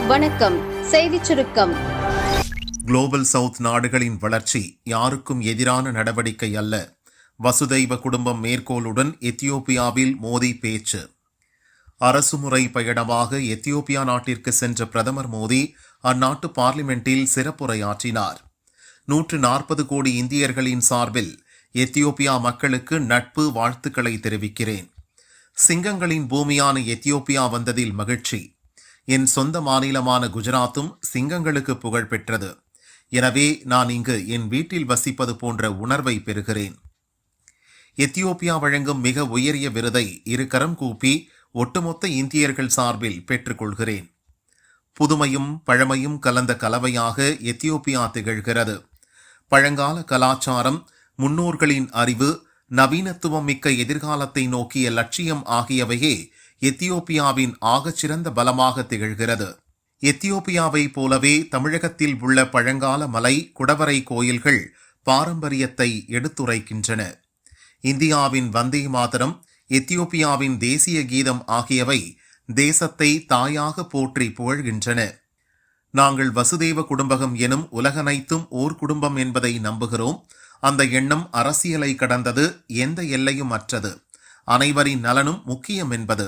வணக்கம். செய்திச் சுருக்கம். குளோபல் சவுத் நாடுகளின் வளர்ச்சி யாருக்கும் எதிரான நடவடிக்கை அல்ல. வசுதைவ குடும்பம் மேற்கோளுடன் எத்தியோப்பியாவில் மோடி பேச்சு. அரசுமுறை பயணமாக எத்தியோப்பியா நாட்டிற்கு சென்ற பிரதமர் மோடி அந்நாட்டு பார்லிமெண்டில் சிறப்புரையாற்றினார். 140 கோடி இந்தியர்களின் சார்பில் எத்தியோப்பியா மக்களுக்கு நட்பு வாழ்த்துக்களை தெரிவிக்கிறேன். சிங்கங்களின் பூமியான எத்தியோப்பியா வந்ததில் மகிழ்ச்சி. என் சொந்த மாநிலமான குஜராத்தும் சிங்கங்களுக்கு புகழ் பெற்றது. எனவே நான் இங்கு என் வீட்டில் வசிப்பது போன்ற உணர்வை பெறுகிறேன். எத்தியோப்பியா வழங்கும் மிக உயரிய விருதை இரு கரம் கூப்பி ஒட்டுமொத்த இந்தியர்கள் சார்பில் பெற்றுக்கொள்கிறேன். புதுமையும் பழமையும் கலந்த கலவையாக எத்தியோப்பியா திகழ்கிறது. பழங்கால கலாச்சாரம், முன்னோர்களின் அறிவு, நவீனத்துவம் மிக்க எதிர்காலத்தை நோக்கிய லட்சியம் ஆகியவையே எத்தியோப்பியாவின் ஆகச்சிறந்த பலமாக திகழ்கிறது. எத்தியோப்பியாவை போலவே தமிழகத்தில் உள்ள பழங்கால மலை, குடவரை கோயில்கள் பாரம்பரியத்தை எடுத்துரைக்கின்றன. இந்தியாவின் வந்தே மாதரம், எத்தியோப்பியாவின் தேசிய கீதம் ஆகியவை தேசத்தை தாயாக போற்றி புகழ்கின்றன. நாங்கள் வசுதேவ குடும்பகம் எனும் உலகனைத்தும் ஓர் குடும்பம் என்பதை நம்புகிறோம். அந்த எண்ணம் அரசியலை கடந்தது, எந்த எல்லையும் அற்றது, அனைவரின் நலனும் முக்கியம் என்பது.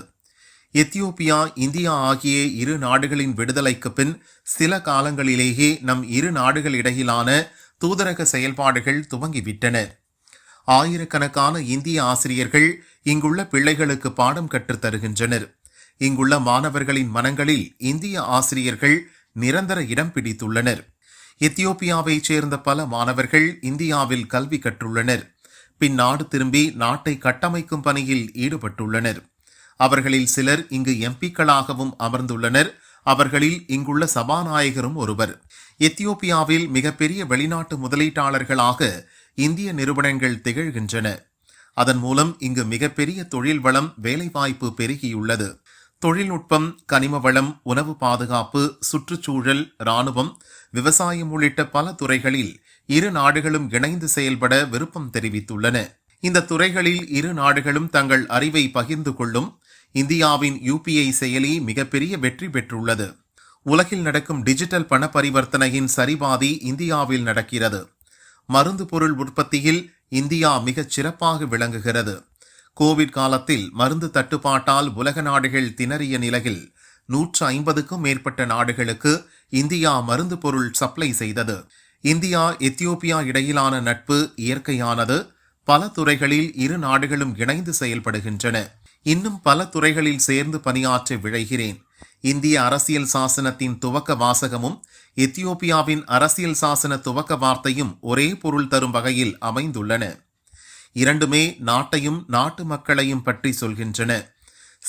எத்தியோப்பியா, இந்தியா ஆகிய இரு நாடுகளின் விடுதலைக்கு பின் சில காலங்களிலேயே நம் இரு நாடுகளிடையிலான தூதரக செயல்பாடுகள் துவங்கிவிட்டன. ஆயிரக்கணக்கான இந்திய ஆசிரியர்கள் இங்குள்ள பிள்ளைகளுக்கு பாடம் கற்றுத் தருகின்றனர். இங்குள்ள மாணவர்களின் மனங்களில் இந்திய ஆசிரியர்கள் நிரந்தர இடம் பிடித்துள்ளனர். எத்தியோப்பியாவைச் சேர்ந்த பல மாணவர்கள் இந்தியாவில் கல்வி கற்றுள்ளனர். பின் நாடு திரும்பி நாட்டை கட்டமைக்கும் பணியில் ஈடுபட்டுள்ளனர். அவர்களில் சிலர் இங்கு எம்பிக்களாகவும் அமர்ந்துள்ளனர். அவர்களில் இங்குள்ள சபாநாயகரும் ஒருவர். எத்தியோப்பியாவில் மிகப்பெரிய வெளிநாட்டு முதலீட்டாளர்களாக இந்திய நிறுவனங்கள் திகழ்கின்றன. அதன் மூலம் இங்கு மிகப்பெரிய தொழில் வளம், வேலைவாய்ப்பு பெருகியுள்ளது. தொழில்நுட்பம், கனிம வளம், உணவு பாதுகாப்பு, சுற்றுச்சூழல், இராணுவம், விவசாயம் உள்ளிட்ட பல துறைகளில் இரு நாடுகளும் இணைந்து செயல்பட விருப்பம் தெரிவித்துள்ளன. இந்த துறைகளில் இரு நாடுகளும் தங்கள் அறிவை பகிர்ந்து கொள்ளும். இந்தியாவின் UPI செயலி மிகப்பெரிய வெற்றி பெற்றுள்ளது. உலகில் நடக்கும் டிஜிட்டல் பண பரிவர்த்தனையின் சரிபாதி இந்தியாவில் நடக்கிறது. மருந்து பொருள் உற்பத்தியில் இந்தியா மிகச் சிறப்பாக விளங்குகிறது. கோவிட் காலத்தில் மருந்து தட்டுப்பாட்டால் உலக நாடுகள் திணறிய நிலையில் 150க்கும் மேற்பட்ட நாடுகளுக்கு இந்தியா மருந்து பொருள் சப்ளை செய்தது. இந்தியா எத்தியோப்பியா இடையிலான நட்பு இயற்கையானது. பல துறைகளில் இரு நாடுகளும் இணைந்து செயல்படுகின்றன. இன்னும் பல துறைகளில் சேர்ந்து பணியாற்ற விழைகிறேன். இந்திய அரசியல் சாசனத்தின் துவக்க வாசகமும் எத்தியோப்பியாவின் அரசியல் சாசன துவக்க வார்த்தையும் ஒரே பொருள் தரும் வகையில் அமைந்துள்ளன. இரண்டுமே நாட்டையும் நாட்டு மக்களையும் பற்றி சொல்கின்றன.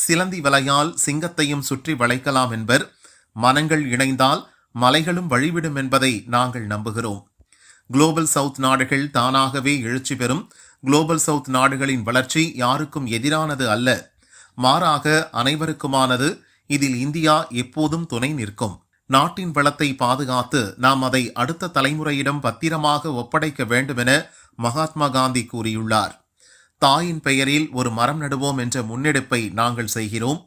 சிலந்தி வலையால் சிங்கத்தையும் சுற்றி வளைக்கலாம் என்பர். மனங்கள் இணைந்தால் மலைகளும் வழிவிடும் என்பதை நாங்கள் நம்புகிறோம். குளோபல் சவுத் நாடுகள் தானாகவே எழுச்சி பெறும். குளோபல் சவுத் நாடுகளின் வளர்ச்சி யாருக்கும் எதிரானது அல்ல, மாறாக அனைவருக்குமானது. இதில் இந்தியா எப்போதும் துணை நிற்கும். நாட்டின் வளத்தை பாதுகாத்து நாம் அதை அடுத்த தலைமுறையிடம் பத்திரமாக ஒப்படைக்க வேண்டுமென மகாத்மா காந்தி கூறியுள்ளார். தாயின் பெயரில் ஒரு மரம் நடுவோம் என்ற முன்னெடுப்பை நாங்கள் செய்கிறோம்.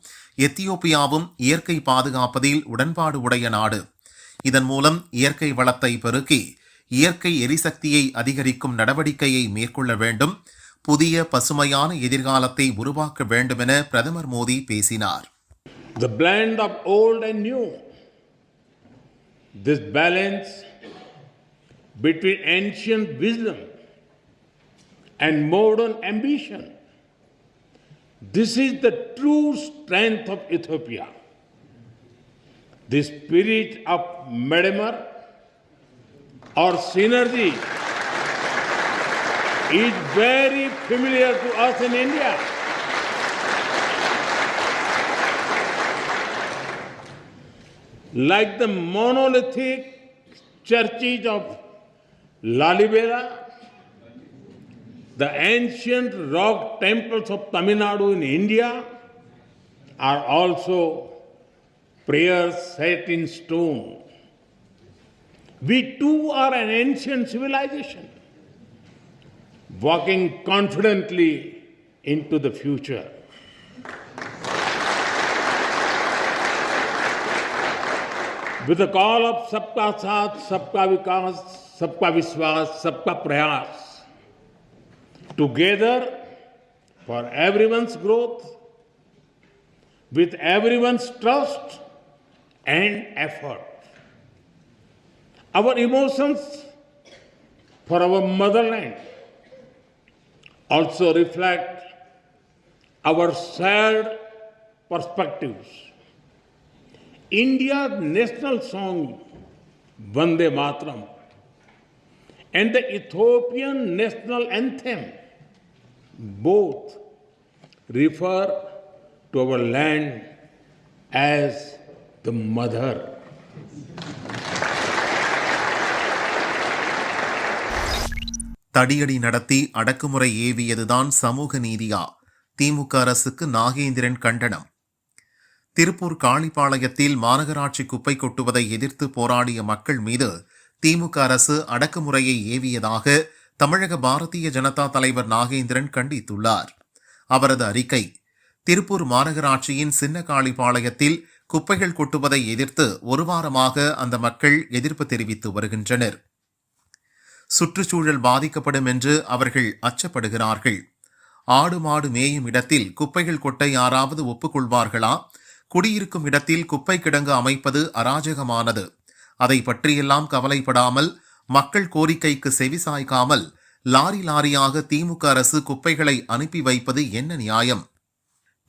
எத்தியோப்பியாவும் இயற்கை பாதுகாப்பதில் உடன்பாடு உடைய நாடு. இதன் மூலம் இயற்கை வளத்தை பெருக்கி இயற்கை எரிசக்தியை அதிகரிக்கும் நடவடிக்கையை மேற்கொள்ள வேண்டும். புதிய பசுமையான எதிர்காலத்தை உருவாக்க வேண்டுமென பிரதமர் மோடி பேசினார். The blend of old and new, this balance between ancient wisdom and modern ambition, this is the true strength of Ethiopia. The spirit of Medemar or synergy is very familiar to us in India. Like the monolithic churches of Lalibela, the ancient rock temples of Tamil Nadu in India are also prayers set in stone. We too are an ancient civilization, walking confidently into the future. with the call of Sabka Saath, Sabka Vikas, Sabka Vishwas, Sabka Prayas, together for everyone's growth, with everyone's trust and effort. Our emotions for our motherland also reflect our shared perspectives. India's national song Vande Mataram and the Ethiopian national anthem both refer to our land as the mother. தடியடி நடத்தி அடக்குமுறை ஏவியதுதான் சமூக நீதியா? திமுக அரசுக்கு நாகேந்திரன் கண்டனம். திருப்பூர் காளிப்பாளையத்தில் மாநகராட்சி குப்பை கொட்டுவதை எதிர்த்து போராடிய மக்கள் மீது திமுக அரசு அடக்குமுறையை ஏவியதாக தமிழக பாரதிய ஜனதா தலைவர் நாகேந்திரன் கண்டித்துள்ளார். அவரது அறிக்கை: திருப்பூர் மாநகராட்சியின் சின்ன காளிப்பாளையத்தில் குப்பைகள் கொட்டுவதை எதிர்த்து ஒரு வாரமாக அந்த மக்கள் எதிர்ப்பு தெரிவித்து வருகின்றனர். சுற்றுச்சூழல் பாதிக்கப்படும் என்று அவர்கள் அச்சப்படுகிறார்கள். ஆடு மாடு மேயும் இடத்தில் குப்பைகள் கொட்ட யாராவது ஒப்புக்கொள்வார்களா? குடியிருக்கும் இடத்தில் குப்பை கிடங்கு அமைப்பது அராஜகமானது. அதை பற்றியெல்லாம் கவலைப்படாமல், மக்கள் கோரிக்கைக்கு செவிசாய்க்காமல் லாரி லாரியாக திமுக அரசு குப்பைகளை அனுப்பி வைப்பது என்ன நியாயம்?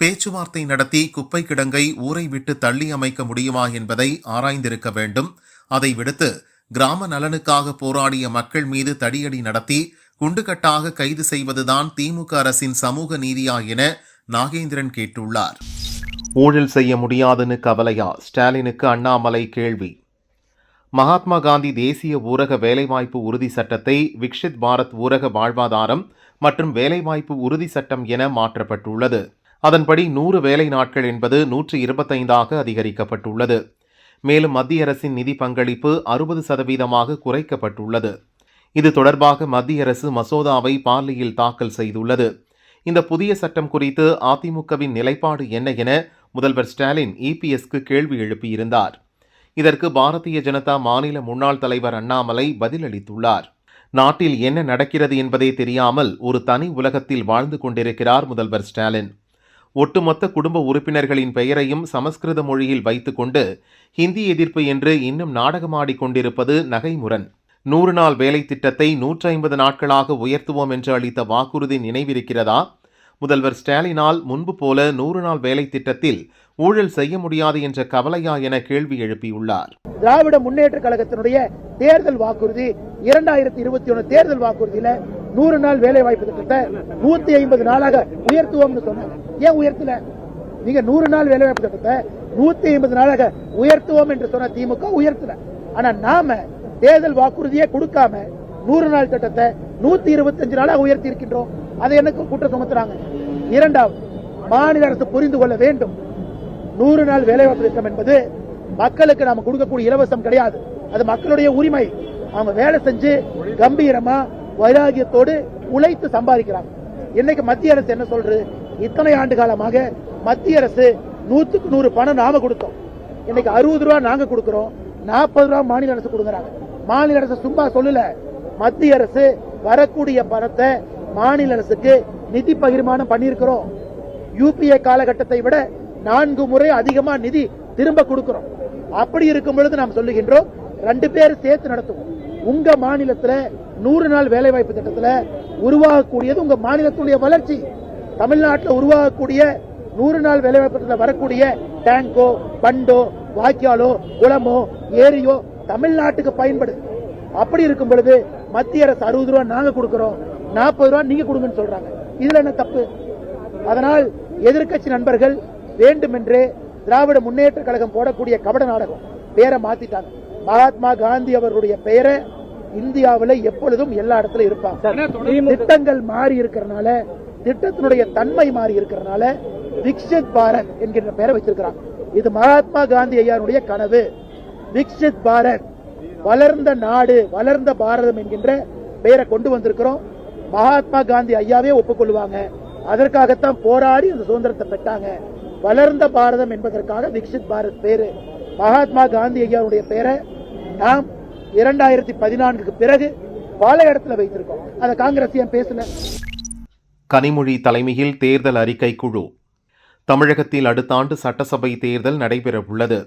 பேச்சுவார்த்தை நடத்தி குப்பை கிடங்கை ஊரை விட்டு தள்ளி அமைக்க முடியுமா என்பதை ஆராய்ந்திருக்க வேண்டும். அதை விடுத்து கிராம நலனுக்காக போராடிய மக்கள் மீது தடியடி நடத்தி குண்டுகட்டாக கைது செய்வதுதான் திமுக அரசின் சமூக நீதியா என நாகேந்திரன் கேட்டுள்ளார். ஊழல் செய்ய முடியாதுன்னு கவலையா? ஸ்டாலினுக்கு அண்ணாமலை கேள்வி. மகாத்மா காந்தி தேசிய ஊரக வேலைவாய்ப்பு உறுதி சட்டத்தை விக்ஷித் பாரத் ஊரக வாழ்வாதாரம் மற்றும் வேலைவாய்ப்பு உறுதி சட்டம் என மாற்றப்பட்டுள்ளது. அதன்படி 100 வேலை நாட்கள் என்பது 125ஆக அதிகரிக்கப்பட்டுள்ளது. மேலும் மத்திய அரசின் நிதி பங்களிப்பு 60% குறைக்கப்பட்டுள்ளது. இது தொடர்பாக மத்திய அரசு மசோதாவை பார்லியில் தாக்கல் செய்துள்ளது. இந்த புதிய சட்டம் குறித்து அதிமுகவின் நிலைப்பாடு என்ன என முதல்வர் ஸ்டாலின் இபிஎஸ்க்கு கேள்வி எழுப்பியிருந்தார். இதற்கு பாரதிய ஜனதா மாநில முன்னாள் தலைவர் அண்ணாமலை பதிலளித்துள்ளார். நாட்டில் என்ன நடக்கிறது என்பதே தெரியாமல் ஒரு தனி உலகத்தில் வாழ்ந்து கொண்டிருக்கிறார் முதல்வர் ஸ்டாலின். ஒட்டுமொத்த குடும்ப உறுப்பினர்களின் பெயரையும் சமஸ்கிருத மொழியில் வைத்துக்கொண்டு ஹிந்தி எதிர்ப்பு என்று இன்னும் நாடகமாடிக் கொண்டிருப்பது நகைமுரண். 100 நாள் வேலை திட்டத்தை 150 நாட்களாக உயர்த்துவோம் என்று அளித்த வாக்குறுதி நினைவிருக்கிறதா? முதல்வர் ஸ்டாலினால் முன்பு போல 100 நாள் வேலை திட்டத்தில் ஊழல் செய்ய முடியாது என்ற கவலையா என கேள்வி எழுப்பியுள்ளார். திராவிட முன்னேற்ற கழகத்தினுடைய தேர்தல் வாக்குறுதி 2021 தேர்தல் வாக்குறுதியில 100 நாள் வேலை வாய்ப்பு திட்டத்தை 150 நாளாக உயர்த்துவோம்னு சொன்னாங்க. ஏன் உயர்த்தல? நீங்க 100 நாள் வேலை வாய்ப்பு திட்டத்தை 150 நாளாக உயர்த்துவோம் என்று சொன்ன திமுக உயர்த்தல. ஆனா நாம தேர்தல் வாக்குறுதியே கொடுக்காம 100 நாள் திட்டத்தை 125 நாளாக உயர்த்தி இருக்கின்றோம். அதை எனக்கு குற்றம் சுமத்துறாங்க. இரண்டாவது, மாநில அரசு புரிந்து கொள்ள வேண்டும். 100 நாள் வேலைவாய்ப்பு திட்டம் என்பது மக்களுக்கு நாம கொடுக்கக்கூடிய இலவசம் கிடையாது. அது மக்களுடைய உரிமை. அவங்க வேலை செஞ்சு கம்பீரமா வைராகியத்தோடு உழைத்து சம்பாதிக்கிறாங்க. இன்னைக்கு மத்திய அரசு என்ன சொல்றது? இத்தனை ஆண்டு காலமாக மத்திய அரசு 100க்கு 100 பணம் நாம கொடுத்தோம். இன்னைக்கு 60 ரூபாய் நாங்க கொடுக்கிறோம், 40 ரூபாய் மாநில அரசு கொடுக்கறாங்க. மாநில அரசு சும்மா சொல்லல. மத்திய அரசு வரக்கூடிய பணத்தை மாநில அரசுக்கு நிதி பகிர்மானம் பண்ணியிருக்கிறோம். யூபிஏ காலகட்டத்தை விட 4 முறை அதிகமா நிதி திரும்ப கொடுக்கிறோம். அப்படி இருக்கும் பொழுது நாம் சொல்லுகின்றோம் 2 பேர் சேர்த்து நடத்துவோம். உங்க மாநிலத்தில் 100 நாள் வேலை வாய்ப்பு திட்டத்தில் உருவாகக்கூடியது உங்க மாநிலத்துடைய வளர்ச்சி. தமிழ்நாட்டில் உருவாகக்கூடிய 100 நாள் வேலை வாய்ப்பு திட்டத்தில் வரக்கூடிய டேங்கோ, பண்டோ, வாய்க்காலோ, குளமோ, ஏரியோ தமிழ்நாட்டுக்கு பயன்படுது. அப்படி இருக்கும் பொழுது மத்திய அரசு 60 ரூபாய் நாங்க கொடுக்கிறோம், 40 ரூபாய் நீங்க கொடுங்கன்னு சொல்றாங்க. இதுல என்ன தப்பு? அதனால் எதிர்க்கட்சி நண்பர்கள் வேண்டுமென்றே திராவிட முன்னேற்ற கழகம் போடக்கூடிய கபட நாடகம் பேரை மாத்திட்டாங்க. மகாத்மா காந்தி அவர்களுடைய பெயரை இந்தியாவில் எப்பொழுதும் எல்லா இடத்துல இருப்பாங்க. திட்டங்கள் மாறி இருக்கிறனால, திட்டத்தினுடைய தன்மை மாறி இருக்கிறனால விக்ஷித் பாரத் என்கிற பெயரை வச்சிருக்கிறாங்க. இது மகாத்மா காந்தி ஐயாவுடைய கனவு. விக்ஷித் பாரத், வளர்ந்த நாடு, வளர்ந்த பாரதம் என்கின்ற பெயரை கொண்டு வந்திருக்கிறோம். மகாத்மா காந்தி ஐயாவே ஒப்புக்கொள்வாங்க. அதற்காகத்தான் போராடி அந்த சுதந்திரத்தை பெற்றாங்க. வளர்ந்த பாரதம் என்பதற்காக விக்ஷித் பாரத் பேரு. மகாத்மா காந்தி ஐயாவுடைய பெயரை நாம் 2014 பிறகு பல இடத்துல வைத்திருக்கோம். அதை காங்கிரஸ் ஏன் பேசல? கனிமொழி தலைமையில் தேர்தல் அறிக்கை குழு. தமிழகத்தில் அடுத்த ஆண்டு சட்டசபை தேர்தல் நடைபெறவுள்ளது.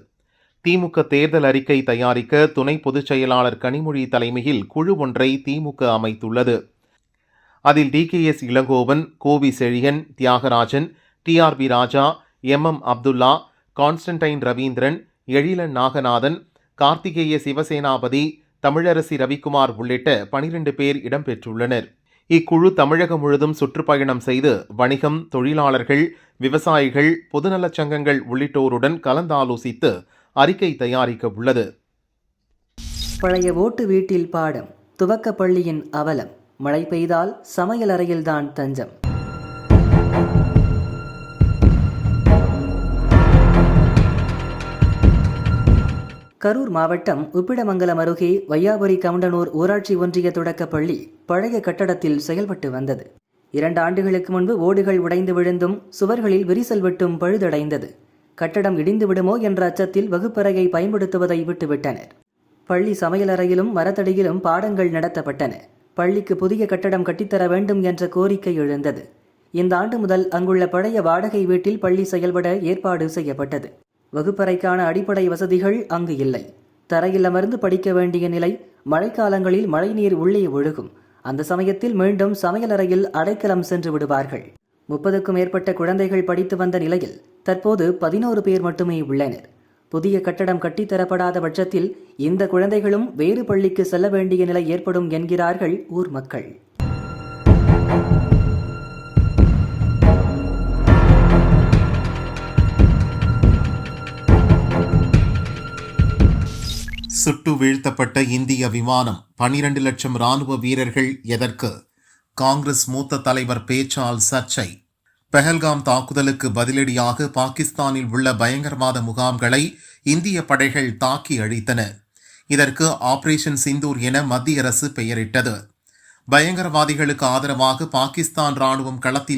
திமுக தேர்தல் அறிக்கை தயாரிக்க துணை பொதுச் செயலாளர் கனிமொழி தலைமையில் குழு ஒன்றை திமுக அமைத்துள்ளது. அதில் DKS இளங்கோவன், கோவி செழியன், தியாகராஜன், TRB ராஜா, MM அப்துல்லா, கான்ஸ்டன்டைன் ரவீந்திரன், எழிலன் நாகநாதன், கார்த்திகேய சிவசேனாபதி, தமிழரசி ரவிக்குமார் உள்ளிட்ட 12 பேர் இடம்பெற்றுள்ளனர். இக்குழு தமிழகம் முழுதும் சுற்றுப்பயணம் செய்து வணிகம், தொழிலாளர்கள், விவசாயிகள், பொதுநலச் சங்கங்கள் உள்ளிட்டோருடன் கலந்தாலோசித்து அறிக்கை தயாரிக்க உள்ளது. பழைய ஓட்டு வீட்டில் பாடம், துவக்க பள்ளியின் அவலம், மழை பெய்தால் சமையல் அறையில்தான் தஞ்சம். கரூர் மாவட்டம் உப்பிடமங்கலம் அருகே வையாபுரி கவுண்டனூர் ஊராட்சி ஒன்றிய தொடக்கப்பள்ளி பழைய கட்டடத்தில் செயல்பட்டு வந்தது. 2 ஆண்டுகளுக்கு முன்பு ஓடுகள் உடைந்து விழுந்தும் சுவர்களில் விரிசல் வெட்டும் பழுதடைந்தது. கட்டடம் இடிந்து விடுமோ என்ற அச்சத்தில் வகுப்பறையை பயன்படுத்துவதை விட்டுவிட்டனர். பள்ளி சமையலறையிலும் மரத்தடியிலும் பாடங்கள் நடத்தப்பட்டன. பள்ளிக்கு புதிய கட்டடம் கட்டித்தர வேண்டும் என்ற கோரிக்கை எழுந்தது. இந்த ஆண்டு முதல் அங்குள்ள பழைய வாடகை வீட்டில் பள்ளி செயல்பட ஏற்பாடு செய்யப்பட்டது. வகுப்பறைக்கான அடிப்படை வசதிகள் அங்கு இல்லை. தரையில் அமர்ந்து படிக்க வேண்டிய நிலை. மழைக்காலங்களில் மழைநீர் உள்ளே ஒழுகும். அந்த சமயத்தில் மீண்டும் சமையலறையில் அடைக்கலம் சென்று விடுவார்கள். 30க்கும் மேற்பட்ட குழந்தைகள் படித்து வந்த நிலையில் தற்போது 11 பேர் மட்டுமே உள்ளனர். புதிய கட்டடம் கட்டித்தரப்படாத பட்சத்தில் இந்த குழந்தைகளும் வேறு பள்ளிக்கு செல்ல வேண்டிய நிலை ஏற்படும் என்கிறார்கள் ஊர் மக்கள். சுட்டு வீழ்த்தப்பட்ட இந்திய விமானம், 12 லட்சம் ராணுவ வீரர்கள் எதற்கு? காங்கிரஸ் மூத்த தலைவர் பேச்சால் சர்ச்சை. பெஹல்காம் தாக்குதலுக்கு பதிலடியாக பாகிஸ்தானில் உள்ள பயங்கரவாத முகாம்களை இந்திய படைகள் தாக்கி அழித்தன. இதற்கு ஆபரேஷன் சிந்தூர் என மத்திய அரசு பெயரிட்டது. பயங்கரவாதிகளுக்கு ஆதரவாக பாகிஸ்தான் ராணுவம் களத்தில்